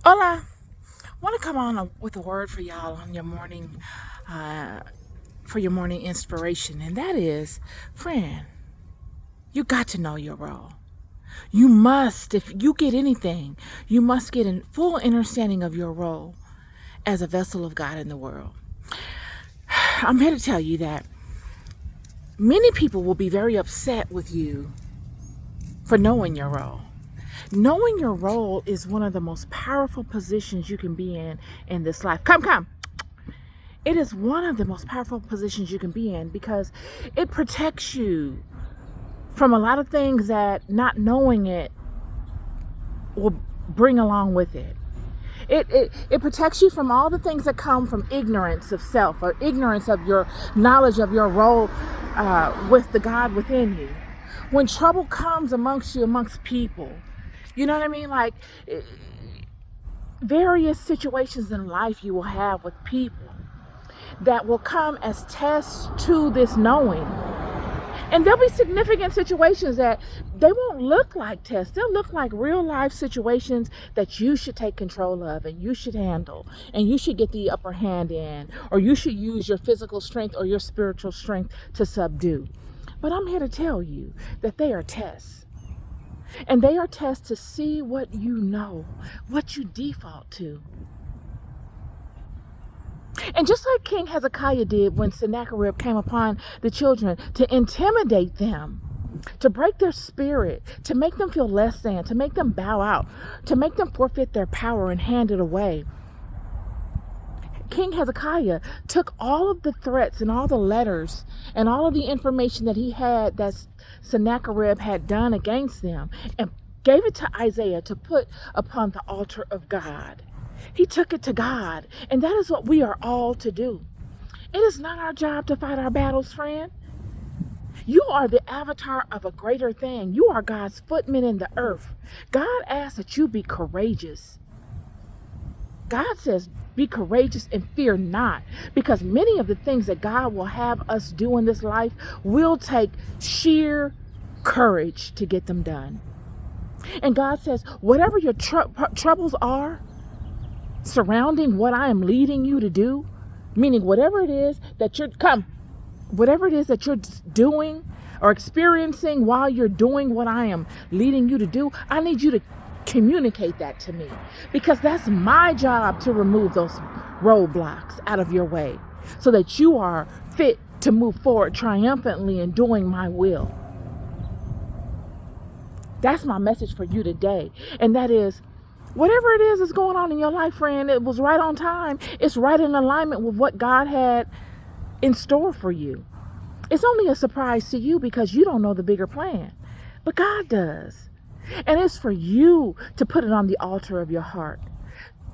Hola, want to come on with a word for y'all on your morning, uh, for your morning inspiration, and that is, friend, you got to know your role. You must, if you get anything, you must get a full understanding of your role as a vessel of God in the world. I'm here to tell you that many people will be very upset with you for knowing your role. Knowing your role is one of the most powerful positions you can be in this life. Come. It is one of the most powerful positions you can be in because it protects you from a lot of things that not knowing it will bring along with it. It protects you from all the things that come from ignorance of self or ignorance of your knowledge of your role with the God within you. When trouble comes amongst you, amongst people, you know what I mean? Like various situations in life you will have with people that will come as tests to this knowing. And there'll be significant situations that they won't look like tests. They'll look like real life situations that you should take control of and you should handle and you should get the upper hand in, or you should use your physical strength or your spiritual strength to subdue. But I'm here to tell you that they are tests. And they are tests to see what you know, what you default to. And just like King Hezekiah did when Sennacherib came upon the children to intimidate them, to break their spirit, to make them feel less than, to make them bow out, to make them forfeit their power and hand it away, King Hezekiah took all of the threats and all the letters and all of the information that he had that Sennacherib had done against them and gave it to Isaiah to put upon the altar of God. He took it to God, and that is what we are all to do. It is not our job to fight our battles, friend. You are the avatar of a greater thing. You are God's footman in the earth. God asks that you be courageous. God says, be courageous and fear not, because many of the things that God will have us do in this life will take sheer courage to get them done. And God says, whatever your troubles are surrounding what I am leading you to do, meaning whatever it is that you're doing or experiencing while you're doing what I am leading you to do, I need you to communicate that to me, because that's my job to remove those roadblocks out of your way so that you are fit to move forward triumphantly in doing my will. That's my message for you today. And that is, whatever it is that's going on in your life, friend, it was right on time. It's right in alignment with what God had in store for you. It's only a surprise to you because you don't know the bigger plan, but God does. And it's for you to put it on the altar of your heart,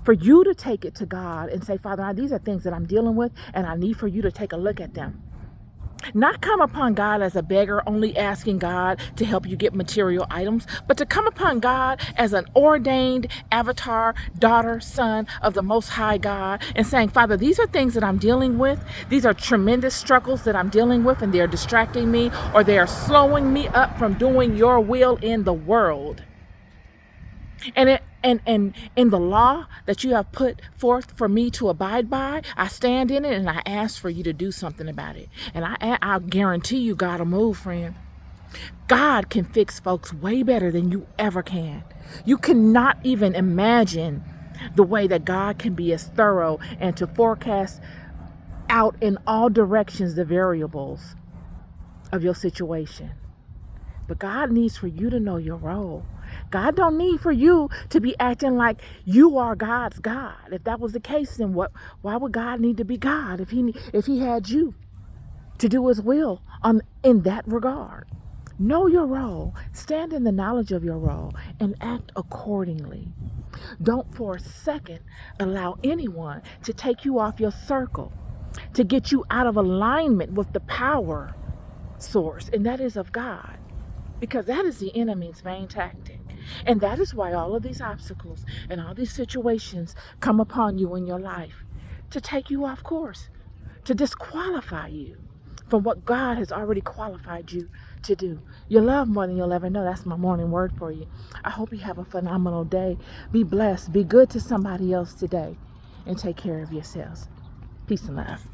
for you to take it to God and say, Father, these are things that I'm dealing with, and I need for you to take a look at them. Not come upon God as a beggar, only asking God to help you get material items, but to come upon God as an ordained avatar, daughter, son of the Most High God, and saying, Father, these are things that I'm dealing with. These are tremendous struggles that I'm dealing with, and they're distracting me, or they are slowing me up from doing your will in the world. And in the law that you have put forth for me to abide by, I stand in it and I ask for you to do something about it. And I guarantee you God will move, friend. God can fix folks way better than you ever can. You cannot even imagine the way that God can be as thorough and to forecast out in all directions the variables of your situation. But God needs for you to know your role. God don't need for you to be acting like you are God's God. If that was the case, then why would God need to be God if he had you to do his will in that regard? Know your role, stand in the knowledge of your role, and act accordingly. Don't for a second allow anyone to take you off your circle, to get you out of alignment with the power source, and that is of God. Because that is the enemy's main tactic. And that is why all of these obstacles and all these situations come upon you in your life, to take you off course, to disqualify you from what God has already qualified you to do. You're loved more than you'll ever know. That's my morning word for you. I hope you have a phenomenal day. Be blessed. Be good to somebody else today. And take care of yourselves. Peace and love.